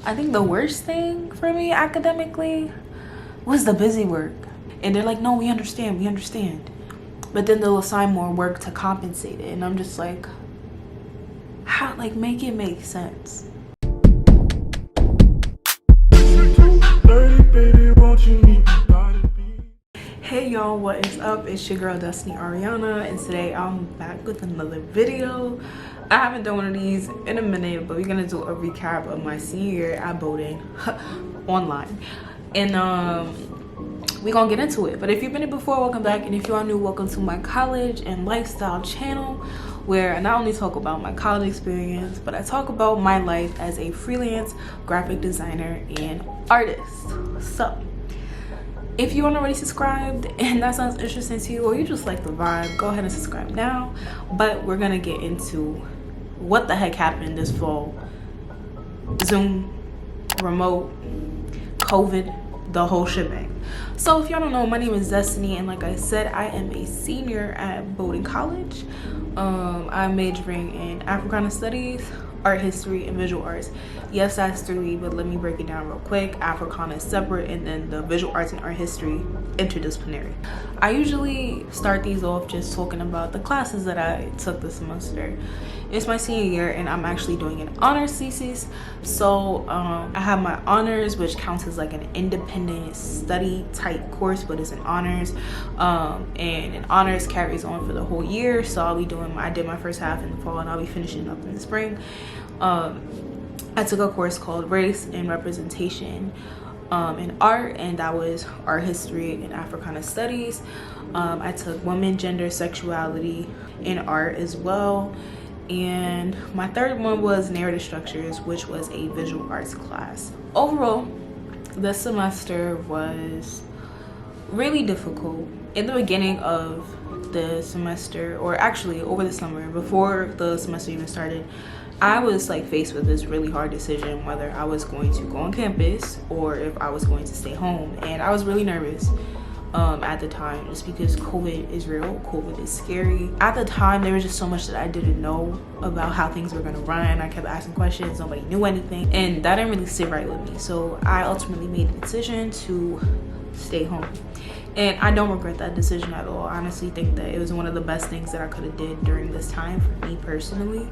I think the worst thing for me academically was the busy work. And they're like, no, we understand. But then they'll assign more work to compensate it. And I'm just like, how, like, make it make sense. Hey y'all, what is up? It's your girl Destiny Arianna, and today I'm back with another video. I haven't done one of these in a minute, but we're gonna do a recap of my senior year at Bowdoin online, and we're gonna get into it. But if you've been here before, welcome back, and if you are new, welcome to my college and lifestyle channel, where I not only talk about my college experience, but I talk about my life as a freelance graphic designer and artist. So if you aren't already subscribed and that sounds interesting to you, or you just like the vibe, go ahead and subscribe now. But we're gonna get into what the heck happened this fall. Zoom, remote, COVID, the whole shebang. So if y'all don't know, my name is Destiny, and like I said, I am a senior at Bowdoin College. I'm majoring in Africana Studies, Art History, and Visual Arts. Yes, that's 3, but let me break it down real quick. Africana is separate, and then the Visual Arts and Art History interdisciplinary. I usually start these off just talking about the classes that I took this semester. It's my senior year, and I'm actually doing an honors thesis. So I have my honors, which counts as like an independent study type course, but it's an honors, and an honors carries on for the whole year. So I'll be doing I did my first half in the fall, and I'll be finishing up in the spring. I took a course called Race and Representation in Art, and that was Art History and Africana Studies. I took Women, Gender, Sexuality in Art as well. And my third one was Narrative Structures, which was a visual arts class. Overall, this semester was really difficult. In the beginning of the semester, or actually over the summer, before the semester even started, I was like faced with this really hard decision whether I was going to go on campus or if I was going to stay home. And I was really nervous at the time, just because COVID is real, COVID is scary. At the time, there was just so much that I didn't know about how things were gonna run. I kept asking questions, nobody knew anything, and that didn't really sit right with me. So I ultimately made the decision to stay home. And I don't regret that decision at all. I honestly think that it was one of the best things that I could have did during this time for me personally.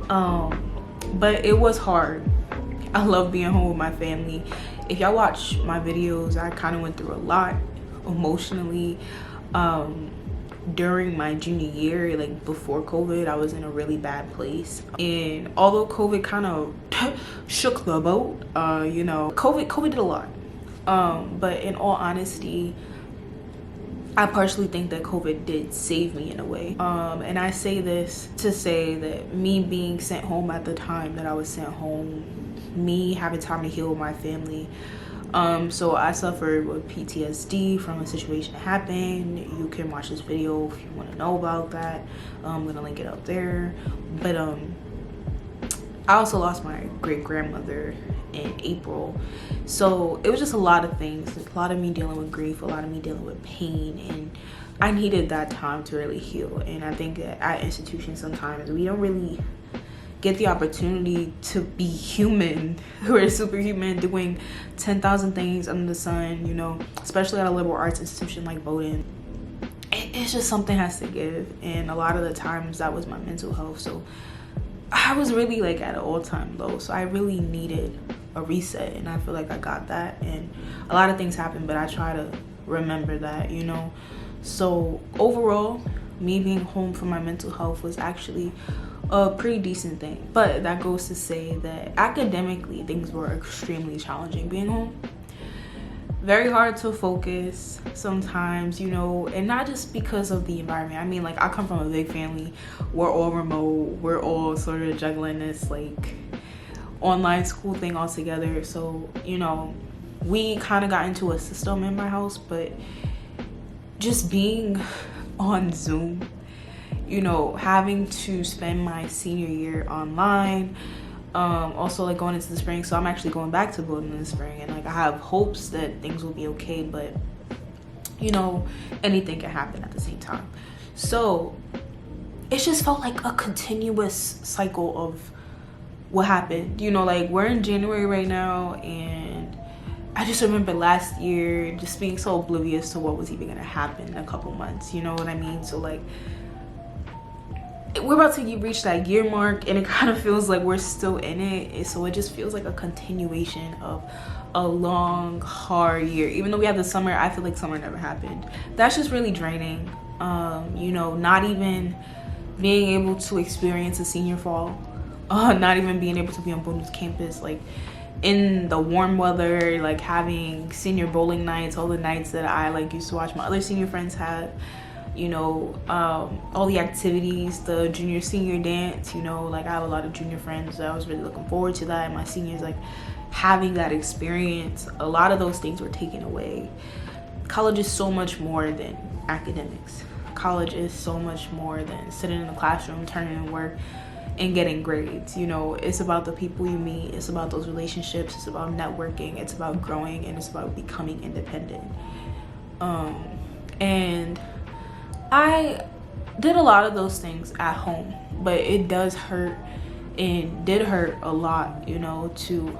But it was hard. I love being home with my family. If y'all watch my videos, I kind of went through a lot emotionally during my junior year. Like before COVID, I was in a really bad place, and although COVID kind of shook the boat, you know, COVID did a lot, but in all honesty, I partially think that COVID did save me in a way. And I say this to say that me being sent home at the time that I was sent home, me having time to heal with my family. So I suffered with PTSD from a situation that happened. You can watch this video if you want to know about that. I'm gonna link it up there. But I also lost my great grandmother in April. So it was just a lot of things, a lot of me dealing with grief, a lot of me dealing with pain, and I needed that time to really heal. And I think that at institutions sometimes we don't really get the opportunity to be human. We're superhuman, doing 10,000 things under the sun, you know, especially at a liberal arts institution like Bowdoin. It's just something has to give, and a lot of the times that was my mental health. So I was really like at an all-time low, so I really needed a reset, and I feel like I got that. And a lot of things happened, but I try to remember that, you know. So overall, me being home for my mental health was actually a pretty decent thing. But that goes to say that academically things were extremely challenging being home. Very hard to focus sometimes, you know, and not just because of the environment. I mean, like, I come from a big family. We're all remote. We're all sort of juggling this like online school thing all together. So, you know, we kind of got into a system in my house, but just being on Zoom, you know, having to spend my senior year online, also like going into the spring. So I'm actually going back to Bowdoin in the spring, and like I have hopes that things will be okay, but you know, anything can happen at the same time. So it just felt like a continuous cycle of what happened. You know, like we're in January right now, and I just remember last year just being so oblivious to what was even gonna happen in a couple months, you know what I mean? So like we're about to reach that year mark, and it kind of feels like we're still in it. So it just feels like a continuation of a long, hard year. Even though we had the summer, I feel like summer never happened. That's just really draining. You know, not even being able to experience a senior fall, not even being able to be on Bowdoin's campus, like in the warm weather, like having senior bowling nights, all the nights that I like used to watch my other senior friends have, you know, all the activities, the junior senior dance, you know, like I have a lot of junior friends that I was really looking forward to that, and my seniors, like having that experience, a lot of those things were taken away. College is so much more than academics. College is so much more than sitting in the classroom, turning in work, and getting grades. You know, it's about the people you meet, it's about those relationships, it's about networking, it's about growing, and it's about becoming independent. And I did a lot of those things at home, but it does hurt, and did hurt a lot, you know, to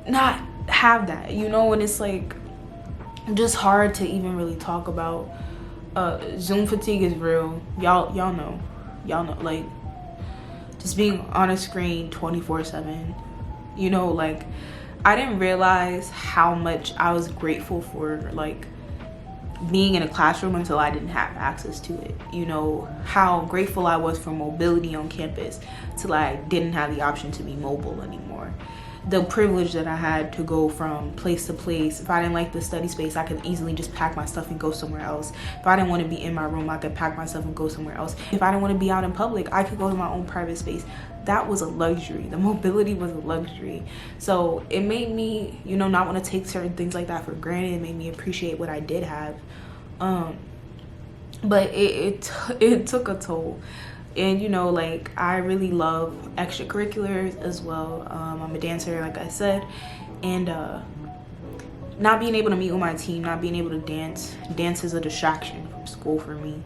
not have that, you know. And it's like just hard to even really talk about. Zoom fatigue is real. Y'all know, like just being on a screen 24/7, you know. Like I didn't realize how much I was grateful for like being in a classroom until I didn't have access to it. You know, how grateful I was for mobility on campus till I didn't have the option to be mobile anymore. The privilege that I had to go from place to place. If I didn't like the study space, I could easily just pack my stuff and go somewhere else. If I didn't want to be in my room, I could pack my stuff and go somewhere else. If I didn't want to be out in public, I could go to my own private space. That was a luxury. The mobility was a luxury. So it made me, you know, not want to take certain things like that for granted. It made me appreciate what I did have. But it took a toll. And you know, like I really love extracurriculars as well. I'm a dancer, like I said, and not being able to meet with my team, not being able to dance is a distraction from school for me.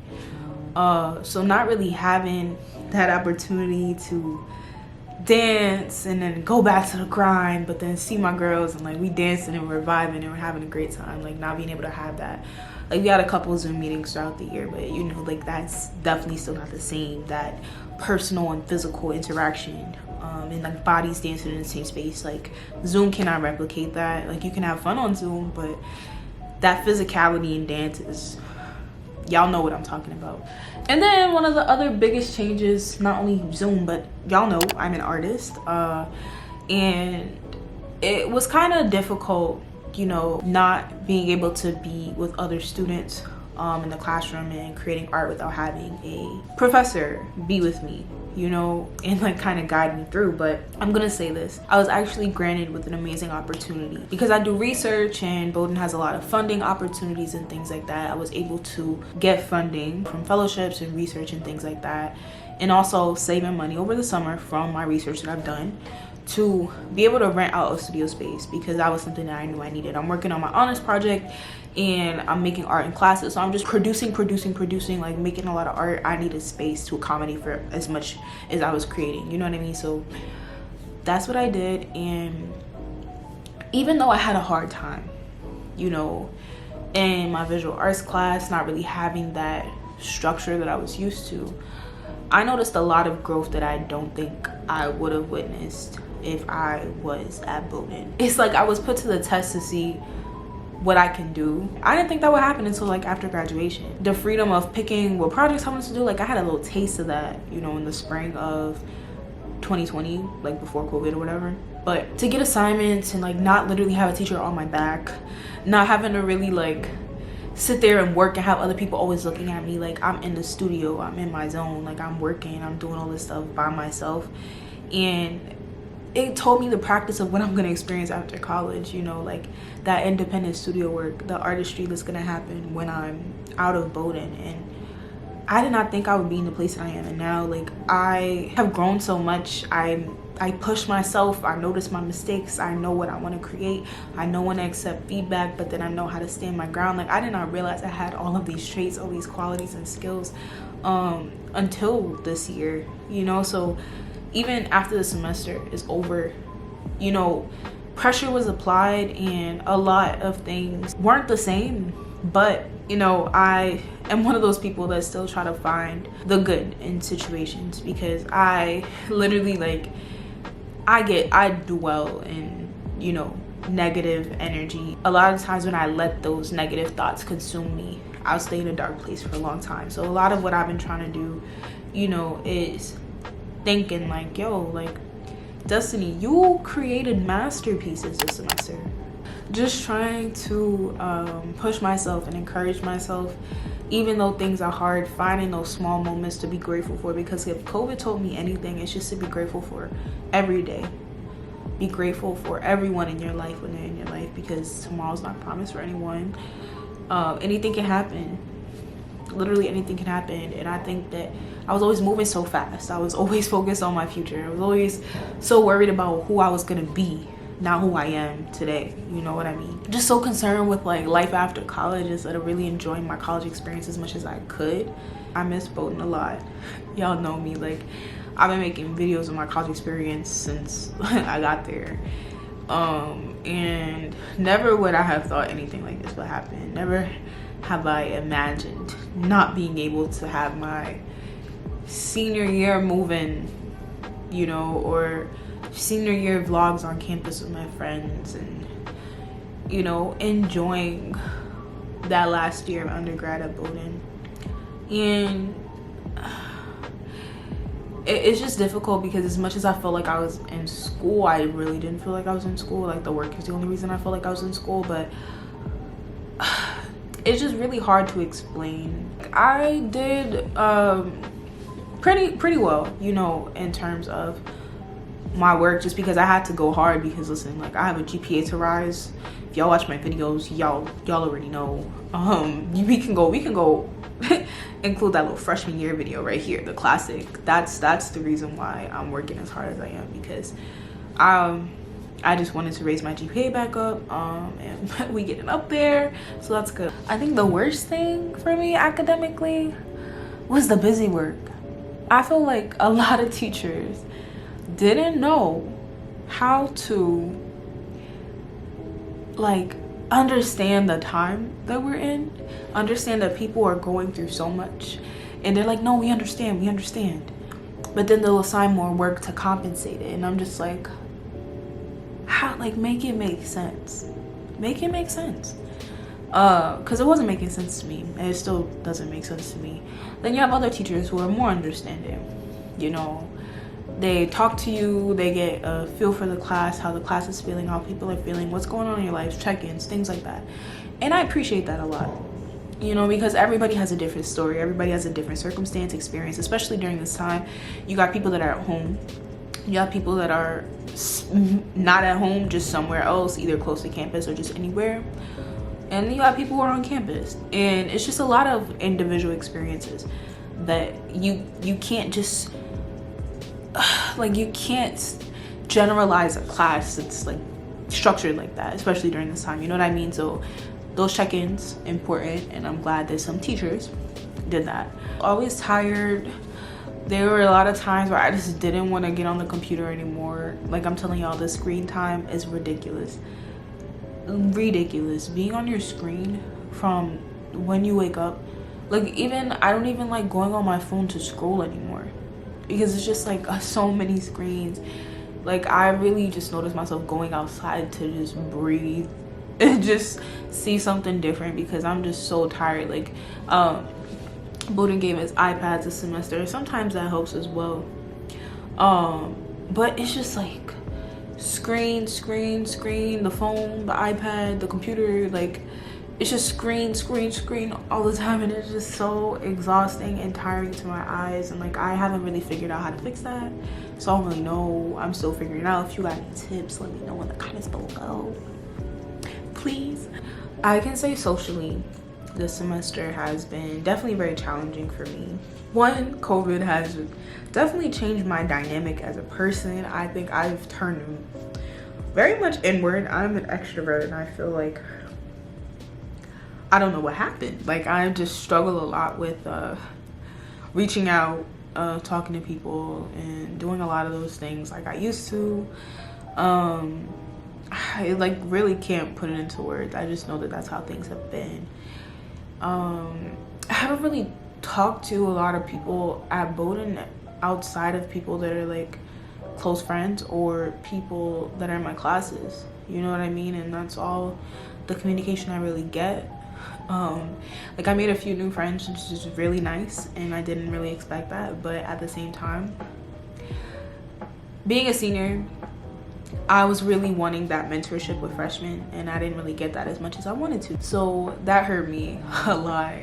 So not really having that opportunity to dance and then go back to the grind, but then see my girls and like we dancing and we're vibing and we're having a great time. Like not being able to have that. Like we had a couple Zoom meetings throughout the year, but you know, like that's definitely still not the same, that personal and physical interaction, and like bodies dancing in the same space. Like Zoom cannot replicate that. Like you can have fun on Zoom, but that physicality in dance is, y'all know what I'm talking about. And then one of the other biggest changes, not only Zoom, but y'all know I'm an artist, and it was kind of difficult, you know, not being able to be with other students in the classroom and creating art without having a professor be with me, you know, and like kind of guide me through. But I'm gonna say this, I was actually granted with an amazing opportunity because I do research and Bowdoin has a lot of funding opportunities and things like that. I was able to get funding from fellowships and research and things like that, and also saving money over the summer from my research that I've done to be able to rent out a studio space, because that was something that I knew I needed. I'm working on my honors project and I'm making art in classes, so I'm just producing, like making a lot of art. I needed space to accommodate for as much as I was creating, you know what I mean? So that's what I did. And even though I had a hard time, you know, in my visual arts class, not really having that structure that I was used to, I noticed a lot of growth that I don't think I would have witnessed if I was at Bowdoin. It's like I was put to the test to see what I can do. I didn't think that would happen until like after graduation. The freedom of picking what projects I wanted to do, like I had a little taste of that, you know, in the spring of 2020, like before COVID or whatever. But to get assignments and like not literally have a teacher on my back, not having to really like sit there and work and have other people always looking at me like I'm in the studio, I'm in my zone, like I'm working, I'm doing all this stuff by myself. And it told me the practice of what I'm gonna experience after college, you know, like that independent studio work, the artistry that's gonna happen when I'm out of Bowdoin. And I did not think I would be in the place that I am in now. Like I have grown so much. I push myself, I notice my mistakes, I know what I want to create, I know when to accept feedback, but then I know how to stand my ground. Like I did not realize I had all of these traits, all these qualities and skills until this year, you know. So even after the semester is over, you know, pressure was applied and a lot of things weren't the same. But you know, I am one of those people that still try to find the good in situations, because I literally, like, I dwell in, you know, negative energy. A lot of times when I let those negative thoughts consume me, I'll stay in a dark place for a long time. So a lot of what I've been trying to do, you know, is thinking like, yo, like, Destiny, you created masterpieces this semester. Just trying to push myself and encourage myself, even though things are hard, finding those small moments to be grateful for. Because if COVID told me anything, it's just to be grateful for every day. Be grateful for everyone in your life when they're in your life, because tomorrow's not promised for anyone. Anything can happen. Literally anything can happen. And I think that I was always moving so fast. I was always focused on my future. I was always so worried about who I was gonna be, not who I am today. You know what I mean? Just so concerned with like life after college, instead of really enjoying my college experience as much as I could. I miss Bowdoin a lot. Y'all know me, like, I've been making videos of my college experience since I got there. And never would I have thought anything like this would happen. Never have I imagined not being able to have my senior year moving, you know, or senior year vlogs on campus with my friends, and, you know, enjoying that last year of undergrad at Bowdoin. And it's just difficult, because as much as I felt like I was in school, I really didn't feel like I was in school. Like, the work is the only reason I felt like I was in school. But it's just really hard to explain. I did pretty well, you know, in terms of my work, just because I had to go hard. Because listen, like, I have a GPA to rise. If y'all watch my videos, y'all already know. We can go include that little freshman year video right here, the classic. That's the reason why I'm working as hard as I am, because I just wanted to raise my GPA back up, and we getting up there, so that's good. I think the worst thing for me academically was the busy work. I feel like a lot of teachers didn't know how to, like, understand the time that we're in, understand that people are going through so much, and they're like, no, we understand, but then they'll assign more work to compensate it. And I'm just like, how? Like, make it make sense. Because it wasn't making sense to me, and it still doesn't make sense to me. Then you have other teachers who are more understanding. You know, they talk to you, they get a feel for the class, how the class is feeling, how people are feeling, what's going on in your life, check-ins, things like that. And I appreciate that a lot, you know, because everybody has a different story, everybody has a different circumstance, experience, especially during this time. You got people that are at home, you have people that are not at home, just somewhere else, either close to campus or just anywhere. And then you have people who are on campus, and it's just a lot of individual experiences that you can't just like, you can't generalize a class that's like structured like that, especially during this time, you know what I mean? So those check-ins important, and I'm glad that some teachers did that. Always tired. There were a lot of times where I just didn't want to get on the computer anymore. Like, I'm telling y'all, the screen time is ridiculous. Being on your screen from when you wake up, like, even I don't even like going on my phone to scroll anymore, because it's just like so many screens. Like, I really just noticed myself going outside to just breathe and just see something different, because I'm just so tired. Like, Bowdoin gave us iPads this semester. Sometimes that helps as well, but it's just like screen, the phone, the iPad, the computer. Like, it's just screen all the time, and it's just so exhausting and tiring to my eyes. And like, I haven't really figured out how to fix that, so I don't really know. I'm still figuring it out. If you got any tips, let me know in the comments below, please. I can say socially, this semester has been definitely very challenging for me. One, COVID has definitely changed my dynamic as a person. I think I've turned very much inward. I'm an extrovert, and I feel like I don't know what happened. Like, I just struggle a lot with reaching out talking to people and doing a lot of those things like I used to. I like really can't put it into words. I just know that that's how things have been. I haven't really talked to a lot of people at Bowdoin outside of people that are like close friends or people that are in my classes, you know what I mean? And that's all the communication I really get. Like I made a few new friends, which is really nice, and I didn't really expect that. But at the same time, being a senior, I was really wanting that mentorship with freshmen, and I didn't really get that as much as I wanted to, so that hurt me a lot.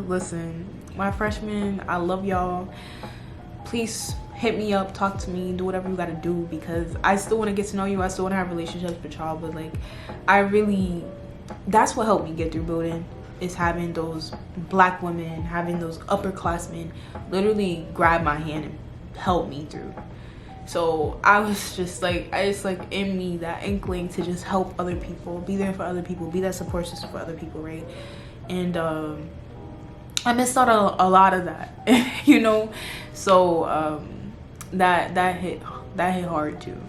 Listen, my freshmen, I love y'all. Please hit me up, talk to me, do whatever you gotta do, because I still want to get to know you. I still want to have relationships with y'all, but like that's what helped me get through Bowdoin, is having those black women, having those upperclassmen literally grab my hand and help me through. So I was just like, in me, that inkling to just help other people, be there for other people, be that support system for other people, right? And I missed out on a lot of that, you know. So that hit hard too.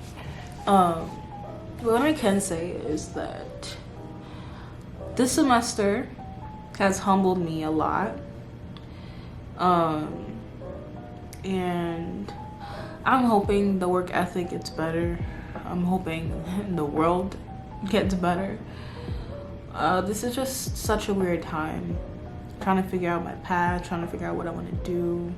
What I can say is that this semester has humbled me a lot, and I'm hoping the work ethic gets better. I'm hoping the world gets better. This is just such a weird time. Trying to figure out my path, trying to figure out what I want to do.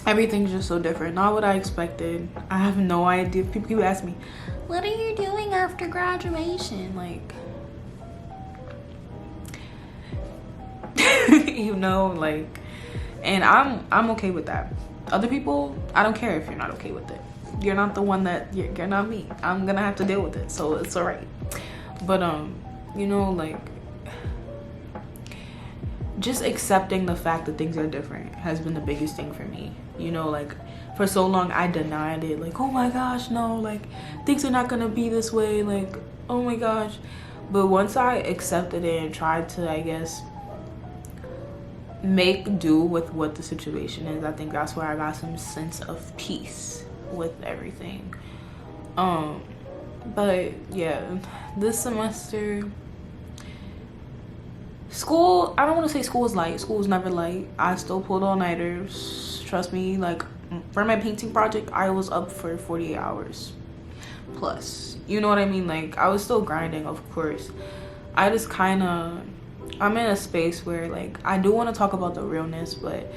Everything's just so different. Not what I expected. I have no idea. People keep asking me, what are you doing after graduation? Like, you know, like, and I'm okay with that. Other people, I don't care if you're not okay with it. You're not the one that, you're not me. I'm gonna have to deal with it, so it's all right. But you know, like, just accepting the fact that things are different has been the biggest thing for me. You know, like, for so long I denied it, like, oh my gosh, no, like, things are not gonna be this way, like, oh my gosh. But once I accepted it and tried to, I guess, make do with what the situation is, I think that's where I got some sense of peace with everything. But yeah, this semester, school, I don't want to say school is light. School is never light. I still pulled all-nighters. Trust me, like, for my painting project, I was up for 48 hours plus. You know what I mean? Like, I was still grinding, of course. I just kind of, I'm in a space where, like, I do want to talk about the realness, but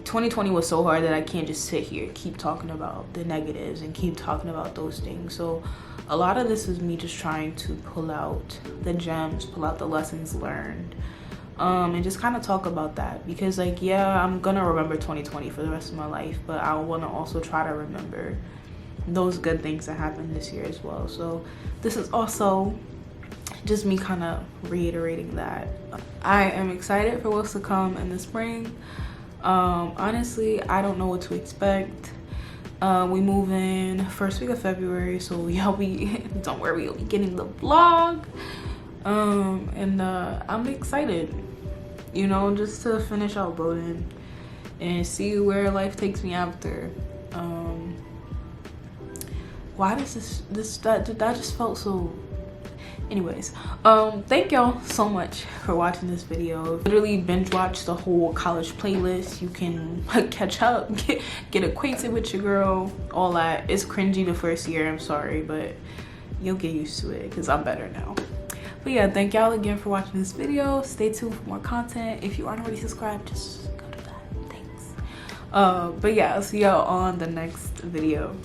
2020 was so hard that I can't just sit here keep talking about the negatives and keep talking about those things. So a lot of this is me just trying to pull out the gems, pull out the lessons learned, and just kind of talk about that, because, like, yeah, I'm gonna remember 2020 for the rest of my life, but I want to also try to remember those good things that happened this year as well. So this is also just me kind of reiterating that I am excited for what's to come in the spring. Honestly, I don't know what to expect. We move in first week of February, so y'all don't worry, you'll be getting the vlog. And I'm excited, you know, just to finish out Bowdoin and see where life takes me after. Why does that just felt so. Anyways, thank y'all so much for watching this video. Literally binge watch the whole college playlist. You can catch up, get acquainted with your girl, all that. It's cringy the first year, I'm sorry, but you'll get used to it because I'm better now. But yeah, thank y'all again for watching this video. Stay tuned for more content. If you aren't already subscribed, just go do that. Thanks. But yeah, I'll see y'all on the next video.